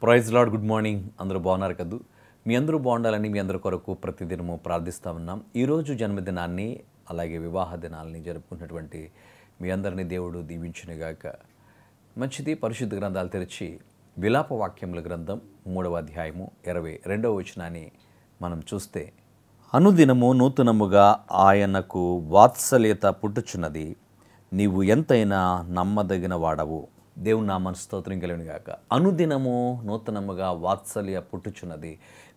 Praise lord. Good morning. అందరూ బాగున్నారు కదూ? మీ అందరూ బాగుండాలని మీ అందరి కొరకు ప్రతిదినము ప్రార్థిస్తూ ఉన్నాం. ఈరోజు జన్మదినాన్ని అలాగే వివాహ దినాలని జరుపుకున్నటువంటి మీ అందరినీ దేవుడు దీవించునుగాక. మంచిది. పరిశుద్ధ గ్రంథాలు తెరిచి విలాప వాక్యముల గ్రంథం 3వ అధ్యాయము 22వ వచనాన్ని మనం చూస్తే, అనుదినము నూతనముగా ఆయనకు వాత్సల్యత పుట్టుచున్నది, నీవు ఎంతైనా నమ్మదగిన వాడవు. దేవుని నామమున స్తోత్రం కలుగును గాక. అనుదినము నూతనముగా వాత్సల్య పుట్టుచున్నది,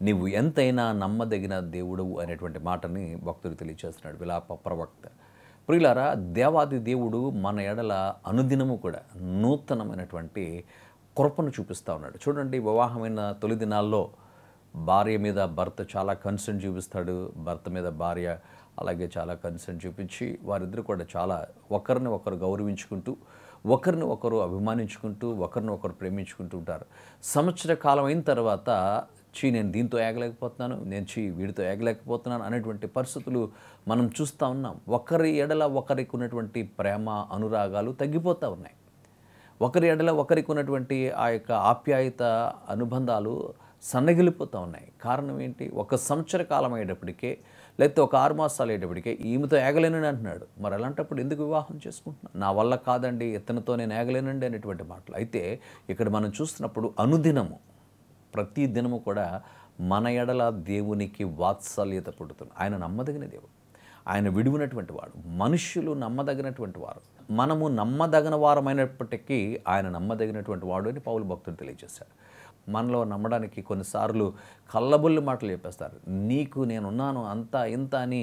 నీవు ఎంతైనా నమ్మదగిన దేవుడవు అనేటువంటి మాటని భక్తుడు తెలియజేస్తున్నాడు, విలాప ప్రవక్త. ప్రియులారా, దేవాది దేవుడు మన ఎడల అనుదినము కూడా నూతనమైనటువంటి కృపను చూపిస్తూ ఉన్నాడు. చూడండి, వివాహమైన తొలి దినాల్లో భార్య మీద భర్త చాలా కన్సర్న్ చూపిస్తాడు, భర్త మీద భార్య అలాగే చాలా కన్సర్న్ చూపించి వారిద్దరు కూడా చాలా ఒకరిని ఒకరు గౌరవించుకుంటూ, ఒకరిని ఒకరు అభిమానించుకుంటూ, ఒకరిని ఒకరు ప్రేమించుకుంటూ ఉంటారు. సంవత్సర కాలం అయిన తర్వాత నేను దీంతో ఏగలేకపోతున్నాను, నేను వీడితో ఏగలేకపోతున్నాను అనేటువంటి పరిస్థితులు మనం చూస్తూ ఉన్నాం. ఒకరి ఎడల ఒకరికి ఉన్నటువంటి ప్రేమ అనురాగాలు తగ్గిపోతూ ఉన్నాయి. ఒకరి ఎడల ఒకరికి ఉన్నటువంటి ఆ యొక్క ఆప్యాయత అనుబంధాలు సన్నగిలిపోతూ ఉన్నాయి. కారణం ఏంటి? ఒక సంవత్సర కాలం అయ్యేటప్పటికే, లేకపోతే ఒక 6 మాసాలు అయ్యేటప్పటికే ఈమెతో ఏగలేనని అంటున్నాడు. మరి అలాంటప్పుడు ఎందుకు వివాహం చేసుకుంటున్నాను? నా వల్ల కాదండి, ఇతనితో నేను ఏగలేనండి అనేటువంటి మాటలు. అయితే ఇక్కడ మనం చూస్తున్నప్పుడు అనుదినము, ప్రతి దినము కూడా మన ఎడల దేవునికి వాత్సల్యత పుడుతుంది. ఆయన నమ్మదగిన దేవుడు, ఆయన విడువనటువంటి వాడు, మనుష్యులు నమ్మదగినటువంటి వారు. మనము నమ్మదగిన వారమైనప్పటికీ ఆయన నమ్మదగినటువంటి వాడు అని పౌలు భక్తుడు తెలియజేశాడు. మనలో నమ్మడానికి కొన్నిసార్లు కల్లబుల్లి మాటలు చెప్పేస్తారు. నీకు నేనున్నాను అంతా ఇంత అని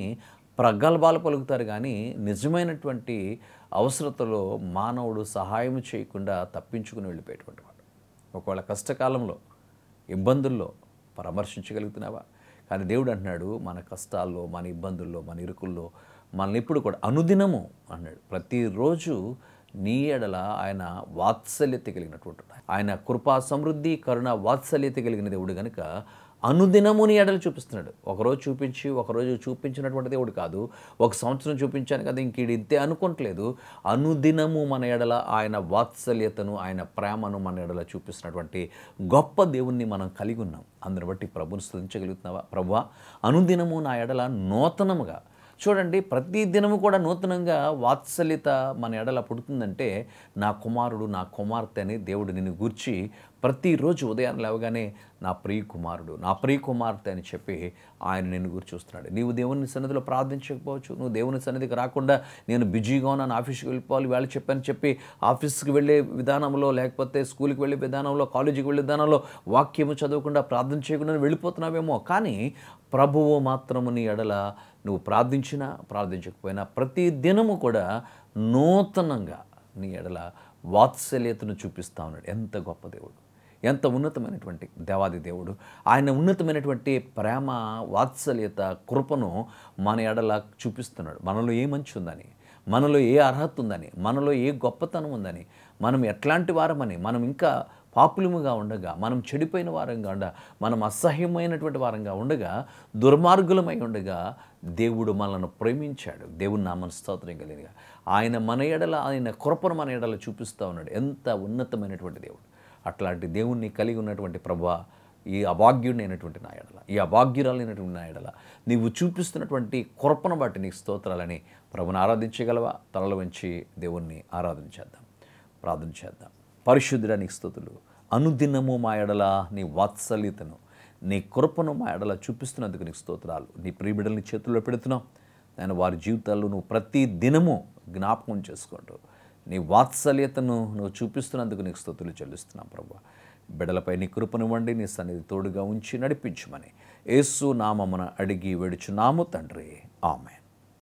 ప్రగల్భాలు పలుకుతారు, కానీ నిజమైనటువంటి అవసరతలో మానవుడు సహాయం చేయకుండా తప్పించుకుని వెళ్ళిపోయేటువంటి వాడు. ఒకవేళ కష్టకాలంలో, ఇబ్బందుల్లో పరామర్శించగలుగుతున్నావా? కానీ దేవుడు అంటున్నాడు, మన కష్టాల్లో, మన ఇబ్బందుల్లో, మన ఇరుకుల్లో మనల్ని ఎప్పుడు కూడా అనుదినము అన్నాడు, ప్రతిరోజు నీ ఎడల ఆయన వాత్సల్యత కలిగినటువంటి, ఆయన కృపా సమృద్ధి కరుణ వాత్సల్యత కలిగిన దేవుడు కనుక అనుదినము నీ ఎడలు చూపిస్తున్నాడు. ఒకరోజు చూపించి ఒకరోజు చూపించినటువంటి దేవుడు కాదు. ఒక సంవత్సరం చూపించాను కదా ఇంక ఇంతే అనుకోవట్లేదు. అనుదినము మన ఎడల ఆయన వాత్సల్యతను, ఆయన ప్రేమను మన ఎడల చూపిస్తున్నటువంటి గొప్ప దేవుణ్ణి మనం కలిగి ఉన్నాం. అందుని బట్టి ప్రభుని స్తుతించగలుగుతున్నావా? ప్రభువా, అనుదినము నా ఎడల నూతనముగా. చూడండి, ప్రతి దినము కూడా నూతనంగా వాత్సల్యత మన ఎడల పుడుతుందంటే, నా కుమారుడు, నా కుమార్తె అని దేవుడు నిన్ను గూర్చి ప్రతిరోజు ఉదయాన్నే లేవగానే నా ప్రియ కుమారుడు, నా ప్రియ కుమార్తె అని చెప్పి ఆయన నిన్ను గురించి చూస్తున్నాడు. నీవు దేవుని సన్నిధిలో ప్రార్థించకపోవచ్చు, నువ్వు దేవుని సన్నిధికి రాకుండా నేను బిజీగా ఉన్నాను, ఆఫీస్కి వెళ్ళిపోవాలి, వేళ చెప్పని చెప్పి ఆఫీస్కి వెళ్ళే విధానంలో, లేకపోతే స్కూల్కి వెళ్ళే విధానంలో, కాలేజీకి వెళ్ళే విధానంలో వాక్యము చదవకుండా ప్రార్థన చేయకుండా వెళ్ళిపోతున్నావేమో. కానీ ప్రభువు మాత్రము నీ ఎడల నువ్వు ప్రార్థించినా ప్రార్థించకపోయినా ప్రతి దినము కూడా నూతనంగా నీ ఎడల వాత్సల్యతను చూపిస్తూ ఉన్నాడు. ఎంత గొప్ప దేవుడు, ఎంత ఉన్నతమైనటువంటి దేవాది దేవుడు. ఆయన ఉన్నతమైనటువంటి ప్రేమ, వాత్సల్యత, కృపను మన ఎడల చూపిస్తున్నాడు. మనలో ఏ మంచి ఉందని, మనలో ఏ అర్హత ఉందని, మనలో ఏ గొప్పతనం ఉందని, మనం ఎట్లాంటి వారమని, మనం ఇంకా పాపులముగా ఉండగా, మనం చెడిపోయిన వారంగా ఉండగా, మనం అసహ్యమైనటువంటి వారంగా ఉండగా, దుర్మార్గులమై ఉండగా దేవుడు మనల్ని ప్రేమించాడు. దేవుని నామమున స్తోత్రం కలిగినగా ఆయన మన ఎడల ఆయన కృపను మన ఎడల చూపిస్తూ ఉన్నాడు. ఎంత ఉన్నతమైనటువంటి దేవుడు. అట్లాంటి దేవుణ్ణి కలిగి ఉన్నటువంటి ప్రభువా, ఈ అభాగ్యుడైనటువంటి నా ఎడల, ఈ అభాగ్యురాలైనటువంటి నా ఎడల నీవు చూపిస్తున్నటువంటి కృపను బట్టి నీకు స్తోత్రాలని ప్రభుని ఆరాధించగలవా? తలలు వంచి దేవుణ్ణి ఆరాధించేద్దాం, ప్రార్థన చేద్దాం. పరిశుద్ధుడా, నీకు స్తుతులు. అనుదినము మా ఎడల నీ వాత్సల్యతను, నీ కృపను మా ఎడల చూపిస్తున్నందుకు నీకు స్తోత్రాలు. నీ ప్రియబిడ్డల్ని చేతుల్లో పెడుతున్నాం. నేను వారి జీవితాల్లో నువ్వు ప్రతి దినము జ్ఞాపకం చేసుకుంటూ నీ వాత్సల్యతను నువ్వు చూపిస్తున్నందుకు నీకు స్తుతులు చెల్లిస్తున్నాం. ప్రభువా, బిడ్డలపై నీ కృపనివ్వండి, నీ సన్నిధి తోడుగా ఉంచి నడిపించమని యేసు నామమున అడిగి వేడుచున్నాము తండ్రి. ఆమేన్.